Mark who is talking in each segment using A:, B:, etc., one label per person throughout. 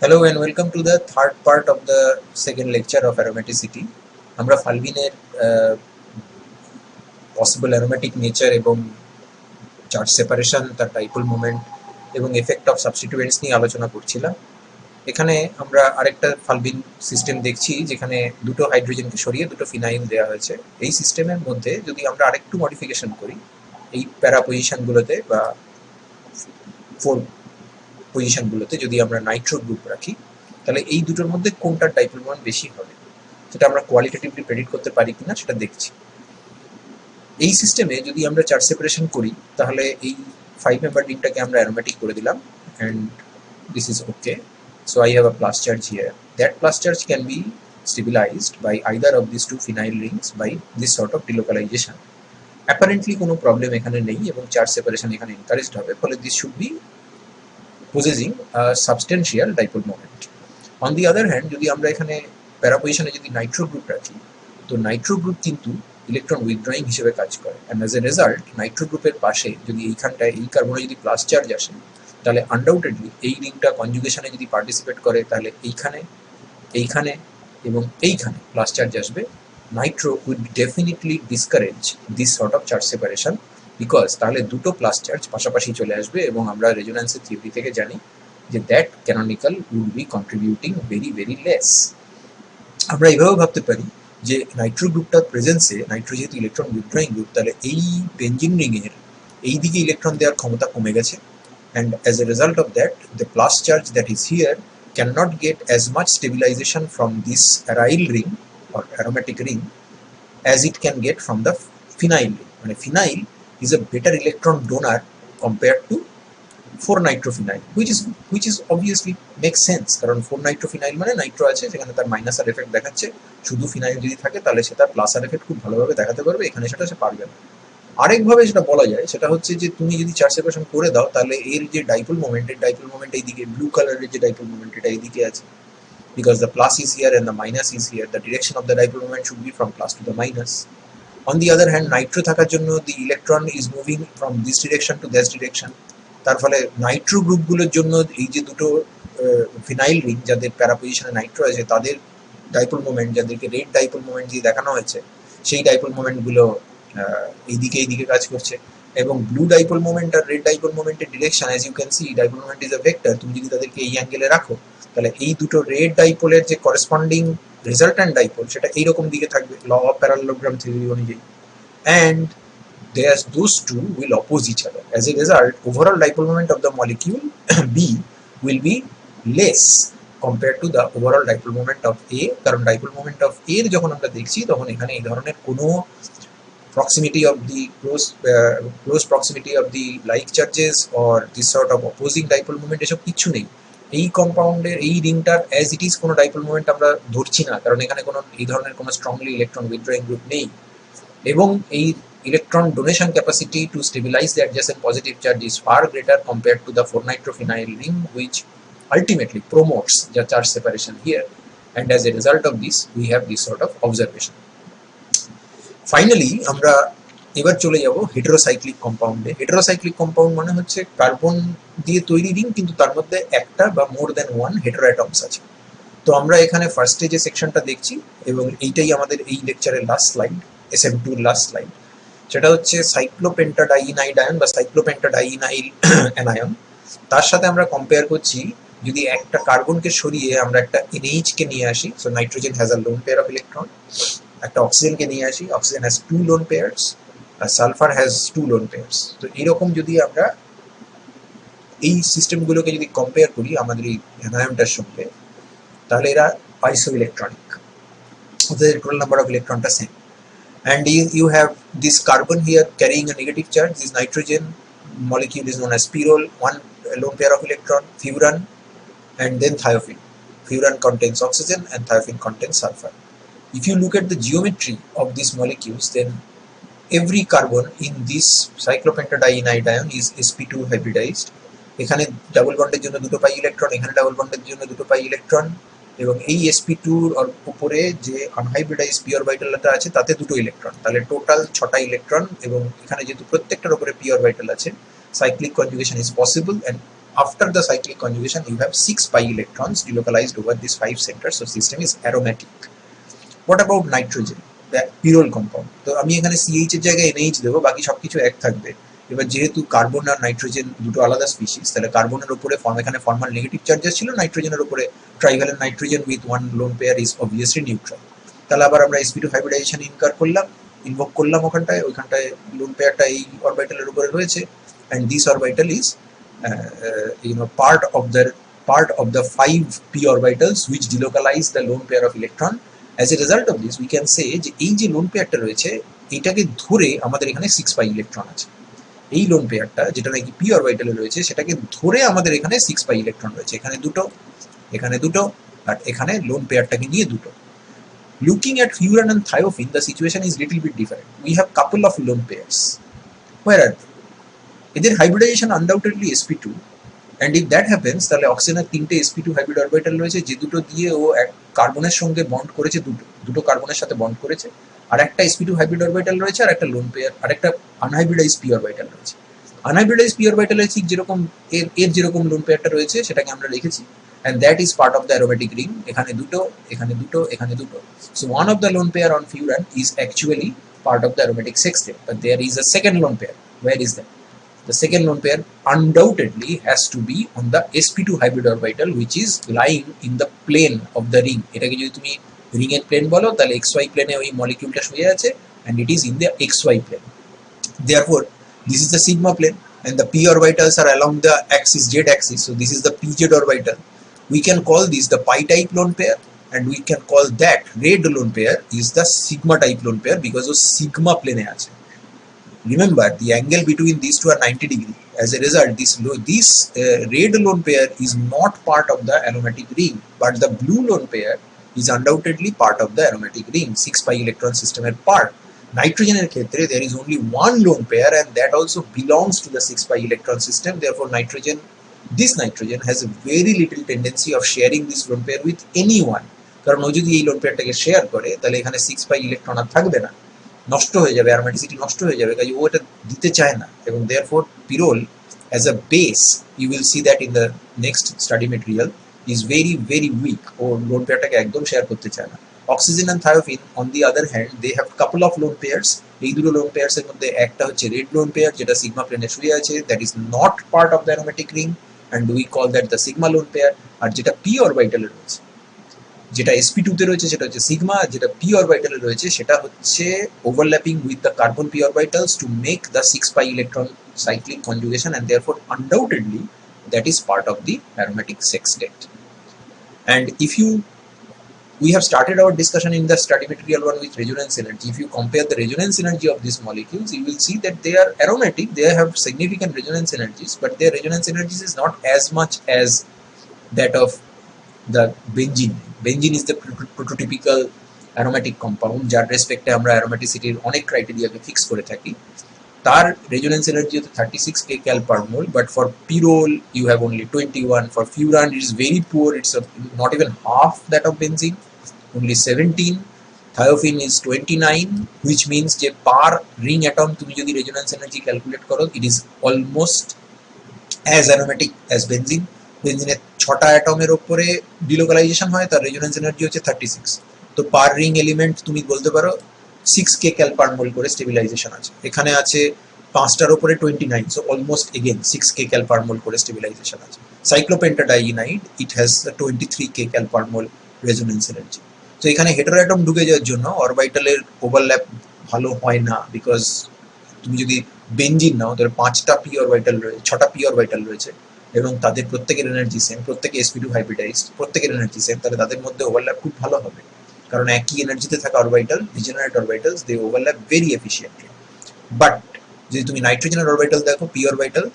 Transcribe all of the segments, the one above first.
A: Hello and welcome to the third part of the second lecture of aromaticity. আমরা ফালবিনের possible aromatic nature এবং charge separation, তার dipole moment এবং effect of সাবস্টিটুয়েন্টস নিয়ে আলোচনা করছিলাম। এখানে আমরা আরেকটা ফালবিন সিস্টেম দেখছি যেখানে দুটো হাইড্রোজেনকে সরিয়ে দুটো ফিনাইল দেওয়া হয়েছে। এই সিস্টেমের মধ্যে যদি আমরা আরেকটু মডিফিকেশন করি এই প্যারা পজিশনগুলোতে বা ফোর পজিশনগুলোতে, যদি আমরা নাইট্রো গ্রুপ রাখি তাহলে এই দুটোর মধ্যে কোনটার ডাইপোল মোমেন্ট বেশি হবে সেটা আমরা কোয়ালিটেটিভলি প্রেডিক্ট করতে পারি কিনা সেটা দেখছি। এই সিস্টেমে যদি আমরা চার্জ সেপারেশন করি তাহলে এই 5 মেম্বার রিংটাকে আমরা অ্যারোমেটিক করে দিলাম and this is okay. So I have a plus charge here. That plus charge can be stabilized by either of these two phenyl rings by this sort of delocalization. Apparently কোনো problem এখানে নেই এবং charge separation এখানে encouraged হবে, ফলে this should be possessing a substantial dipole moment. On the other hand, যদি আমরা এখানে প্যারা পজিশনে যদি নাইট্রো গ্রুপ রাখি তো নাইট্রো গ্রুপ কিন্তু ইলেকট্রন উইথড্রয়িং হিসেবে কাজ করে, and as a result Nitro গ্রুপের পাশে যদি এইখানটায় এই কার্বনে যদি প্লাস চার্জ আসে তাহলে আনডাউটেডলি এই রিংটা কনজুগেশনে যদি পার্টিসিপেট করে তাহলে এইখানে এবং এইখানে প্লাস চার্জ আসবে। Nitro will definitely discourage this sort of charge separation, because তাহলে দুটো প্লাস চার্জ পাশাপাশি চলে আসবে এবং আমরা রেজোন্যান্সের থিওরি থেকে জানি যে that canonical will be contributing very very less. আমরা এইভাবেও ভাবতে পারি যে নাইট্রো গ্রুপটার প্রেজেন্সে, নাইট্রো যেহেতু ইলেকট্রন উইথড্রয়িং গ্রুপ, তাহলে এই বেঞ্জিন রিংয়ের এই দিকে ইলেকট্রন দেওয়ার ক্ষমতা কমে গেছে, and as a result of that the plus charge that is here cannot get as much stabilization from this aryl ring or aromatic ring as it can get from the phenyl ring. মানে phenyl is a better electron donor compared to 4-nitrophenyl, which is obviously makes sense, কারণ 4-nitrophenyl মানে Nitro আছে যেখানে তার minus আর effect দেখাচ্ছে, শুধু phenyl যদি থাকে তাহলে সে তার প্লাস আর এফেক্ট খুব ভালোভাবে দেখাতে পারবে, এখানে সেটা সে পারবে না। আরেকভাবে সেটা বলা যায় সেটা হচ্ছে যে তুমি যদি চার্জ সেপারেশন করে দাও তাহলে এর যে ডাইপোল মোমেন্ট, এর ডাইপোল মোমেন্ট এইদিকে ব্লু কালারের যে ডাইপোল মোমেন্ট এটা এইদিকে আছে, because the plus is here and the minus is here, the direction of the dipole moment should be from plus to the minus. On the other hand, Nitro থাকার জন্য the electron is moving from this direction to this direction, তার ফলে Nitro গ্রুপগুলোর জন্য এই যে দুটো phenyl ring যাদের প্যারা পজিশনে নাইট্রো আছে তাদের ডাইপোল মোমেন্ট, যাদেরকে রেড ডাইপোল মোমেন্ট দিয়ে দেখানো হয়েছে, সেই ডাইপোল মোমেন্টগুলো এইদিকে কাজ করছে, এবং ব্লু ডাইপোল মোমেন্ট আর রেড ডাইপোল মোমেন্টের direction as you can see, dipole moment is a vector, তুমি যদি তাদেরকে এই অ্যাঙ্গেলে রাখো তাহলে এই দুটো রেড ডাইপোলের যে করেসপন্ডিং রেজাল্ট্যান্ট ডাইপোল সেটা এইরকম দিকে থাকবে ল অফ প্যারালেলোগ্রাম থিওরি অনুযায়ী, and those two will oppose each other. As a result, overall dipole moment of the molecule B will be less compared to the overall dipole moment of A, কারণ dipole moment of A এর যখন আমরা দেখছি তখন এখানে এই ধরনের কোনো proximity of the close proximity of the like charges or this sort of opposing dipole moment এসব কিছু নেই। এই কম্পাউন্ডের এই রিংটার অ্যাজ ইট ইজ কোনো ডাইপোল মোমেন্ট আমরা ধরছি না, কারণ এখানে কোনো এই ধরনের কোনো স্ট্রংলি ইলেকট্রন উইথড্রয়িং গ্রুপ নেই, এবং এই electron donation capacity to stabilize the adjacent positive charge is far greater compared to the 4-nitrophenyl ring, which ultimately promotes the charge separation here, and as a result of this we have this sort of observation. Finally আমরা এবার চলে যাব heterocyclic কম্পাউন্ডে। Heterocyclic compound মানে হচ্ছে carbon দিয়ে তৈরি ring কিন্তু তার মধ্যে একটা বা more than one hetero atoms আছে। তো আমরা এখানে ফার্স্টে যে সেকশনটা দেখছি এবং এইটাই আমাদের এই লেকচারের last slide, SM2 last slide, সেটা হচ্ছে সাইক্লোপেন্টাডাইনাইড আয়ন বা সাইক্লোপেন্টাডাইনাইল অ্যানায়ন। তার সাথে আমরা কম্পেয়ার করছি যদি একটা কার্বনকে সরিয়ে আমরা একটা NH কে নিয়ে আসি, so nitrogen has a lone pair of electron, একটা অক্সিজেনকে নিয়ে আসি, অক্সিজেন হ্যাজ 2 লোন পেয়ার্স আর সালফার হ্যাজ 2 লোন পেয়ার্স। তো এরকম যদি আমরা এই সিস্টেমগুলোকে যদি কম্পেয়ার করি আমাদের এই অ্যানায়নটার সঙ্গে তাহলে এরা আইসো ইলেকট্রনিক, ওদের টোটাল নাম্বার অফ ইলেকট্রনটা same, and you have this carbon here carrying a negative charge. This nitrogen molecule is known as pyrrole, one lone pair of electron, furan, and then thiophene. Furan contains oxygen and thiophene contains sulfur. If you look at the geometry of these molecules, then every carbon in this cyclopentadienide ion is sp2 hybridized. এখানে double বন্ডের জন্য দুটো pi electron, এখানে double বন্ডের জন্য দুটো pi electron, এবং এই sp2 এর উপরে যে আনহাইব্রিডাইজ পিওর ভাইটালটা আছে তাতে দুটো ইলেকট্রন, তাহলে টোটাল 6টা ইলেকট্রন, এবং এখানে যেহেতু প্রত্যেকটার উপরে পিওর ভাইটাল আছে cyclic conjugation is possible, and after the cyclic conjugation you have 6 pi electrons delocalized over these 5 centers, so system is aromatic. What about nitrogen, the pyrrole compound? তো আমি এখানে CH এর জায়গায় NH দেবো, বাকি সবকিছু এক থাকবে। এবার যেহেতু কার্বন আর নাইট্রোজেন দুটো আলাদা স্পিসিস, তাহলে কার্বনের উপরে এখানে ফর্মাল নেগেটিভ চার্জেস ছিল, নাইট্রোজেনের উপরে trivalent nitrogen with one lone pair is obviously neutral. তাহলে আবার আমরা sp2 হাইব্রিডাইজেশন ইনভোক করলাম ওইখানটায় লোন পেয়ারটা এই অরবিটালের উপরে রয়েছে, and this orbital is part of the 5 p orbitals which delocalize the lone pair of electron. As a result of this we can say যে এই যে লোন পেয়ারটা রয়েছে এটাকে ধরে আমাদের এখানে 6 পাই ইলেকট্রন আছে। এই লোন পেয়ারটা যেটা নাকি p অরবিটালে রয়েছে সেটাকে ধরে আমাদের এখানে 6 পাই ইলেকট্রন রয়েছে, এখানে দুটো আর এখানে লোন পেয়ারটাকে নিয়ে দুটো। Looking at furan and thiophene, the situation is little bit different. We have couple of lone pairs. Where are they? এদের hybridization undoubtedly sp2, and if that happens তাহলে অক্সিজেনের 3টে sp2 হাইব্রিড অরবিটাল রয়েছে, যে দুটো দিয়ে ও এক কার্বনের সঙ্গে বন্ড করেছে, দুটো কার্বনের সাথে বন্ড করেছে, আর একটা sp2 হাইব্রিড অরবিটাল রয়েছে, আর একটা লোন পেয়ার, আর একটা আনহাইব্রিডাইজড p অরবিটাল রয়েছে। আনহাইব্রিডাইজড p অরবিটালে ঠিক যেরকম এর যেরকম লোন পেয়ারটা রয়েছে সেটাকে আমরা লিখেছি, and that is part of the aromatic ring. এখানে দুটো, এখানে দুটো, so one of the lone pair on furan is actually part of the aromatic sextet, but there is a second lone pair. Where is that? The second lone pair undoubtedly has to be on the sp2 hybrid orbital which is lying in the plane of the ring. এটাকে যদি তুমি ring এর plane বলো তাহলে xy প্লেনে ওই মলিকিউলটা শুয়ে আছে, and it is in the xy plane. Therefore this is the sigma plane and the p orbitals are along the axis z axis, so this is the pz orbital. We can call this the pi type lone pair, and we can call that red lone pair is the sigma type lone pair because of sigma plane আছে। Remember the angle between these two are 90 degree. As a result this red lone pair is not part of the aromatic ring, but the blue lone pair is undoubtedly part of the aromatic ring, 6 pi electron system এর part. Nitrogen ক্ষেত্রে there is only one lone pair and that also belongs to the 6 pi electron system. Therefore this nitrogen has a very little tendency of sharing this lone pair with anyone, কারণ ও যদি এই loan পেয়ারটাকে share করে তাহলে এখানে 6 pi electron আর থাকবে না, নষ্ট হয়ে যাবে, অ্যারোম্যাটিসিটি নষ্ট হয়ে যাবে, কাজে ও এটা দিতে চায় না। এবং therefore pyrrole as a base, you will see that in the next study material, is very very weak, ও লোন পেয়ারটাকে একদম শেয়ার করতে চায় না। Oxygen and thiophene on the other hand they have couple of lone pairs. এই দুটো loan pairs এর মধ্যে একটা হচ্ছে রেড লোন পেয়ার যেটা সিগমা প্লেনে শুয়ে আছে, that is not part of the aromatic ring and we call that the sigma lone pair. আর যেটা p অরবিটালে রয়েছে, যেটা sp2 তে রয়েছে সেটা হচ্ছে সিগমা, যেটা p অরবিটালে রয়েছে সেটা হচ্ছে overlapping with the carbon p orbitals to make the 6 pi electron cyclic conjugation, and therefore undoubtedly that is part of the aromatic sextet. And if we have started our discussion in the study material 1 with resonance energy. If you compare the resonance energy of these molecules, you will see that they are aromatic, they have significant resonance energies, but their resonance energies is not as much as that of the benzene. Benzene is the prototypical aromatic compound যার রেসপেক্টে আমরা অ্যারোম্যাটিসিটির অনেক ক্রাইটেরিয়াকে fix করে থাকি। তার resonance energy হচ্ছে 36 kcal per mole, but for pyrrole you have only 21. For furan it is very poor, it's not even half that of benzene, only 17. Thiophene is 29, which means যে per ring atom তুমি যদি resonance energy calculate করো it is almost as aromatic as benzene. বেনজিনের 6টা অ্যাটমের উপরে delocalisation হয়, তার resonance energy হচ্ছে 36। তো পার রিং এলিমেন্ট তুমি বলতে পারো 6 kcal per mole করে স্টেবিলাইজেশন আছে, এখানে আছে 5টার উপরে 29, so almost again 6 kcal per mole করে স্টেবিলাইজেশন আছে। Cyclopentadienide it has 23 kcal per mole resonance energy. তো এখানে হেটেরো অ্যাটম ঢুকে যাওয়ার জন্য অরবিটালের ওভারল্যাপ ভালো হয় না, বিকজ তুমি যদি বেনজিন নাও তাহলে 5টা p অরবিটাল রয়েছে, 6টা p অরবিটাল রয়েছে এবং তাদের প্রত্যেকের এনার্জি সেম, প্রত্যেকে sp2 হাইব্রিডাইজড, প্রত্যেকের এনার্জি সেম, তাহলে তাদের মধ্যে ওভারল্যাপ খুব ভালো হবে, কারণ একই এনার্জিতে থাকা orbital, degenerate orbitals, they overlap very efficiently. But যদি তুমি নাইট্রোজেনের অরবিটাল দেখো, p অরবিটাল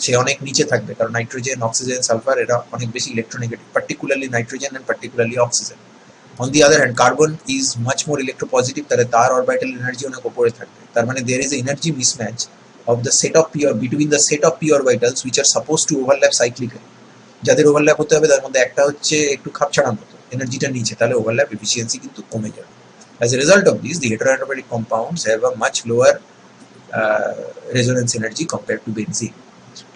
A: সে অনেক নিচে থাকবে, কারণ নাইট্রোজেন, অক্সিজেন, সালফার এরা অনেক বেশি electronegative, particularly nitrogen and particularly oxygen. On the other hand, carbon is much more electropositive, তাহলে তার অরবিটাল এনার্জি অনেক উপরে থাকবে, তার মানে there is an energy mismatch of the set of p or between the set of p orbitals which are supposed to overlap cyclically. যাদের overlap হতে হবে তার মধ্যে একটা হচ্ছে একটু খাপছাড়ার মতো, এনার্জিটা নিচে, তাহলে ওভারল্যাপ এফিসিয়েন্সি কিন্তু কমে যাবে। As a result of this, the heteroaromatic compounds have a much lower resonance energy compared to benzene.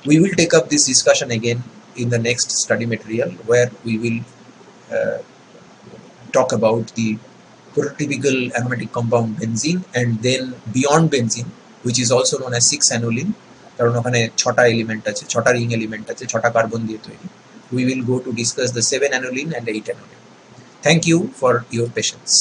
A: We will take up this discussion again in the next study material, where we will talk about the prototypical aromatic compound benzene, and then beyond benzene, which is also known as 6-anolene, কারণ ওখানে 6টা element আছে, 6টা ring element আছে, 6টা carbon দিয়ে তৈরি. We will go to discuss the 7-anolene and 8-anolene. Thank you for your patience.